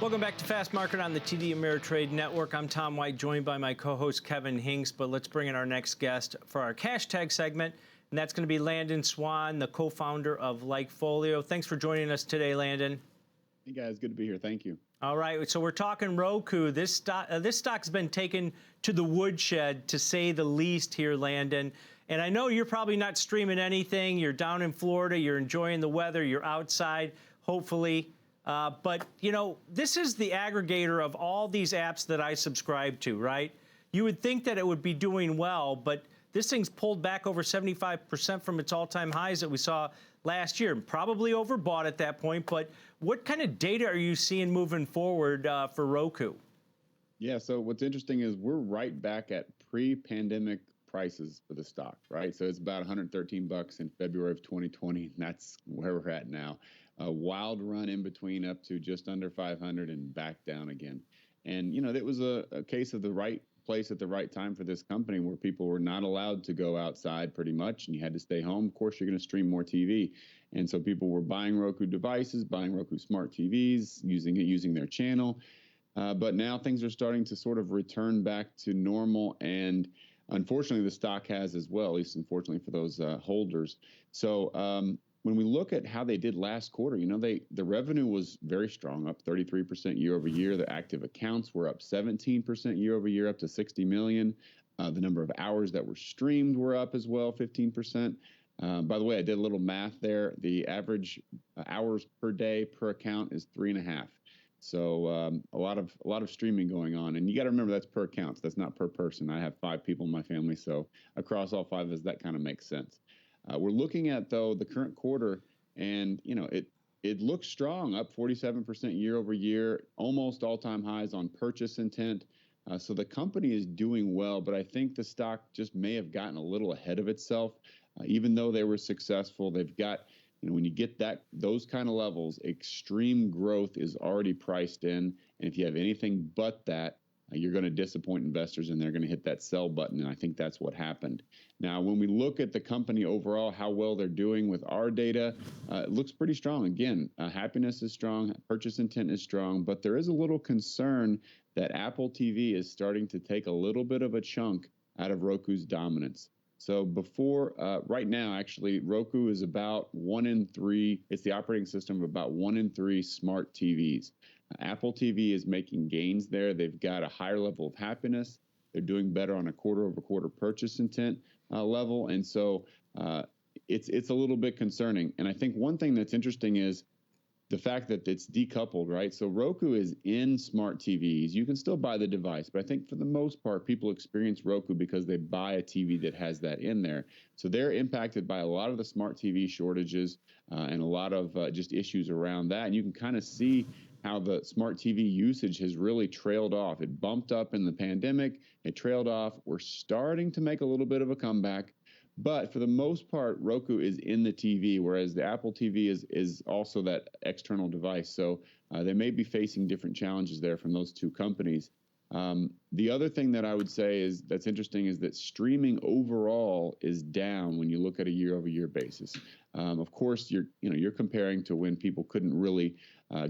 Welcome back to Fast Market on the TD Ameritrade Network. I'm Tom White, joined by my co-host Kevin Hinks. But let's bring in our next guest for our cash tag segment, and that's going to be Landon Swann, the co-founder of LikeFolio. Thanks for joining us today, Landon. Hey guys, good to be here. Thank you. All right, so we're talking Roku. This stock's been taken to the woodshed, to say the least here, Landon. And I know you're probably not streaming anything. You're down in Florida. You're enjoying the weather. You're outside, hopefully. But, you know, this is the aggregator of all these apps that I subscribe to, right? You would think that it would be doing well, but this thing's pulled back over 75% from its all-time highs that we saw last year. Probably overbought at that point, but what kind of data are you seeing moving forward for Roku? Yeah, so what's interesting is we're right back at pre-pandemic prices for the stock, right? So it's about 113 bucks in February of 2020, and that's where we're at now. A wild run in between up to just under 500 and back down again. And, you know, that was a case of the right place at the right time for this company, where people were not allowed to go outside pretty much, and you had to stay home. Of course, you're going to stream more TV. And so people were buying Roku devices, buying Roku smart TVs, using their channel. But now things are starting to sort of return back to normal, and unfortunately, the stock has as well, at least unfortunately for those holders. So when we look at how they did last quarter, you know, the revenue was very strong, up 33% year over year. The active accounts were up 17% year over year, up to 60 million. The number of hours that were streamed were up as well, 15%. By the way, I did a little math there. The average hours per day per account is 3.5. So a lot of streaming going on, and you got to remember that's per account. So that's not per person. I have 5 people in my family, so across all 5 of us, that kind of makes sense. We're looking at, though, the current quarter, and you know it looks strong, up 47% year over year, almost all-time highs on purchase intent. So the company is doing well, but I think the stock just may have gotten a little ahead of itself. Even though they were successful, they've got, you know, when you get those kind of levels, extreme growth is already priced in, and if you have anything but that, you're going to disappoint investors, and they're going to hit that sell button, and I think that's what happened. Now, when we look at the company overall, how well they're doing with our data, it looks pretty strong. Again, happiness is strong, purchase intent is strong, but there is a little concern that Apple TV is starting to take a little bit of a chunk out of Roku's dominance. So right now, actually, Roku is about 1 in 3. It's the operating system of about 1 in 3 smart TVs. Apple TV is making gains there. They've got a higher level of happiness. They're doing better on a quarter-over-quarter purchase intent level. And so it's a little bit concerning. And I think one thing that's interesting is the fact that it's decoupled, right? So Roku is in smart TVs. You can still buy the device, but I think for the most part, people experience Roku because they buy a TV that has that in there. So they're impacted by a lot of the smart TV shortages and a lot of just issues around that. And you can kind of see how the smart TV usage has really trailed off. It bumped up in the pandemic. It trailed off. We're starting to make a little bit of a comeback. But for the most part, Roku is in the TV, whereas the Apple TV is also that external device. So they may be facing different challenges there from those two companies. The other thing that I would say that's interesting is that streaming overall is down when you look at a year-over-year basis. Of course, you're comparing to when people couldn't really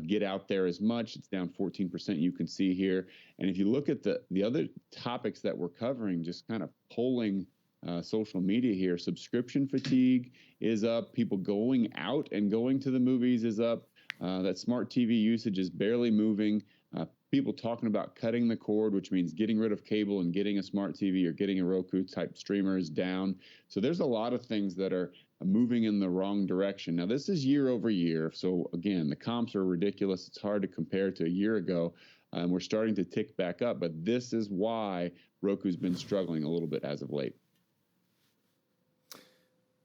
get out there as much. It's down 14%. You can see here, and if you look at the other topics that we're covering, just kind of polling social media here, subscription fatigue is up. People going out and going to the movies is up. That smart TV usage is barely moving. People talking about cutting the cord, which means getting rid of cable and getting a smart TV or getting a Roku type streamer, is down. So there's a lot of things that are moving in the wrong direction. Now, this is year over year. So again, the comps are ridiculous. It's hard to compare to a year ago. We're starting to tick back up, but this is why Roku's been struggling a little bit as of late.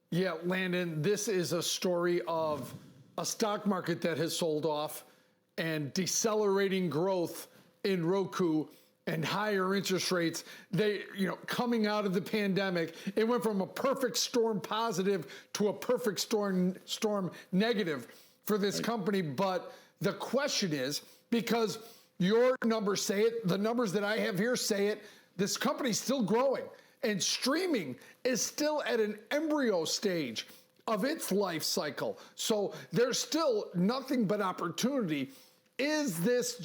Yeah, Landon, this is a story of a stock market that has sold off and decelerating growth in Roku and higher interest rates. Coming out of the pandemic, it went from a perfect storm positive to a perfect storm negative for this company. But the question is, because your numbers say it, the numbers that I have here say it, this company's still growing. And streaming is still at an embryo stage of its life cycle. So there's still nothing but opportunity Is this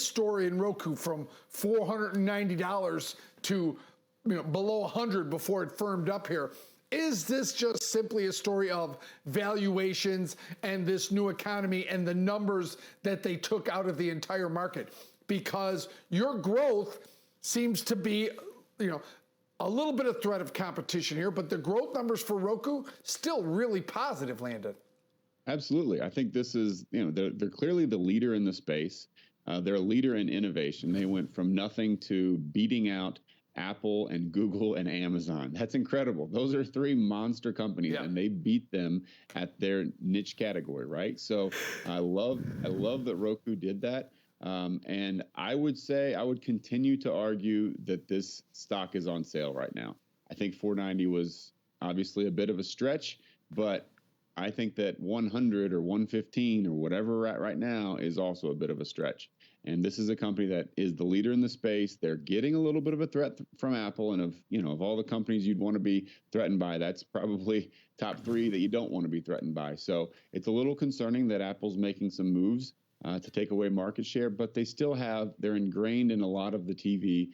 story in Roku from $490 to below 100 before it firmed up here? Is this just simply a story of valuations and this new economy and the numbers that they took out of the entire market? Because your growth seems to be, a little bit of threat of competition here, but the growth numbers for Roku still really positive, Landon. Absolutely. I think this is, they're clearly the leader in the space. They're a leader in innovation. They went from nothing to beating out Apple and Google and Amazon. That's incredible. Those are three monster companies, and they beat them at their niche category, right? So I love that Roku did that. And I would continue to argue that this stock is on sale right now. I think 490 was obviously a bit of a stretch, but I think that 100 or 115 or whatever we're at right now is also a bit of a stretch. And this is a company that is the leader in the space. They're getting a little bit of a threat from Apple, and of all the companies you'd want to be threatened by, that's probably top three that you don't want to be threatened by. So it's a little concerning that Apple's making some moves to take away market share, but they're ingrained in a lot of the TV,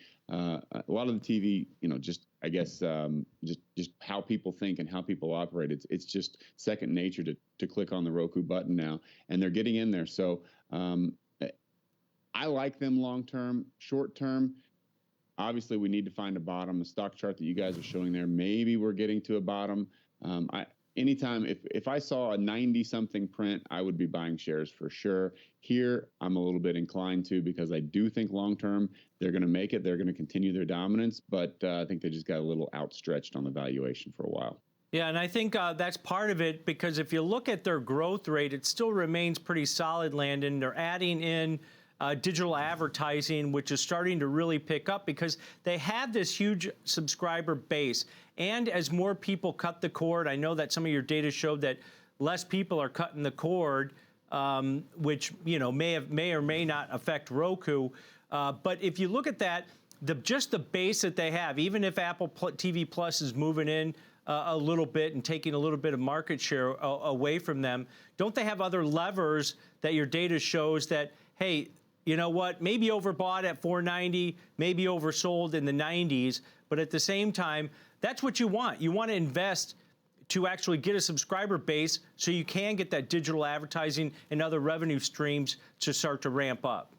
just how people think and how people operate. It's just second nature to click on the Roku button now, and they're getting in there. So I like them long term. Short term, obviously we need to find a bottom. The stock chart that you guys are showing there, maybe we're getting to a bottom. Anytime, if I saw a 90-something print, I would be buying shares for sure. Here, I'm a little bit inclined to, because I do think long-term they're going to make it. They're going to continue their dominance, but I think they just got a little outstretched on the valuation for a while. Yeah, and I think that's part of it, because if you look at their growth rate, it still remains pretty solid, Landon. They're adding in digital advertising, which is starting to really pick up because they have this huge subscriber base. And as more people cut the cord, I know that some of your data showed that less people are cutting the cord, which may or may not affect Roku. But if you look at that, just the base that they have, even if Apple TV Plus is moving in a little bit and taking a little bit of market share away from them, don't they have other levers that your data shows that, hey, you know what, maybe overbought at 490, maybe oversold in the 90s, but at the same time, that's what you want. You want to invest to actually get a subscriber base so you can get that digital advertising and other revenue streams to start to ramp up.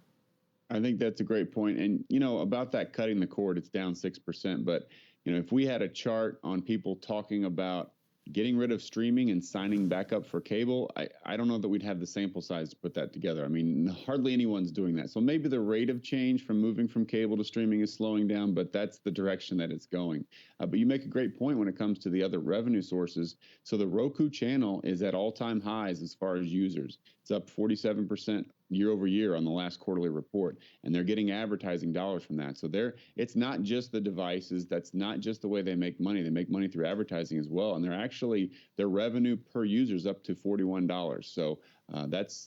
I think that's a great point. And, about that cutting the cord, it's down 6%. But, if we had a chart on people talking about getting rid of streaming and signing back up for cable, I don't know that we'd have the sample size to put that together. I mean, hardly anyone's doing that. So maybe the rate of change from moving from cable to streaming is slowing down, but that's the direction that it's going. But you make a great point when it comes to the other revenue sources. So the Roku channel is at all-time highs as far as users. It's up 47% year over year on the last quarterly report, and they're getting advertising dollars from that. So it's not just the devices. That's not just the way they make money. They make money through advertising as well, and their revenue per user is up to $41. So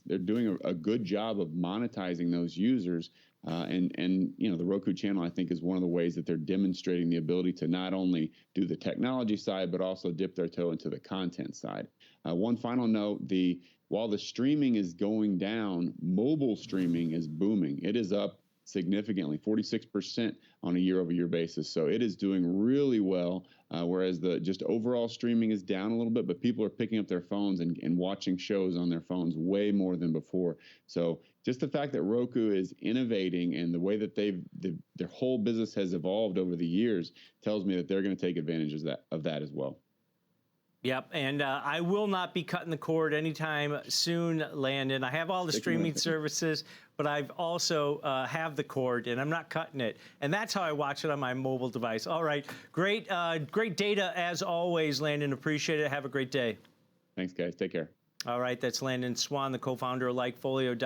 they're doing a good job of monetizing those users. And the Roku channel, I think, is one of the ways that they're demonstrating the ability to not only do the technology side, but also dip their toe into the content side. One final note, while the streaming is going down, mobile streaming is booming. It is up significantly, 46% on a year-over-year basis. So it is doing really well, whereas just overall streaming is down a little bit, but people are picking up their phones and watching shows on their phones way more than before. So just the fact that Roku is innovating and the way that their whole business has evolved over the years tells me that they're going to take advantage of that as well. Yep, and I will not be cutting the cord anytime soon, Landon. I have all the streaming services, but I've also have the cord, and I'm not cutting it. And that's how I watch it on my mobile device. All right, great data as always, Landon. Appreciate it. Have a great day. Thanks, guys. Take care. All right, that's Landon Swann, the co-founder of LikeFolio.com.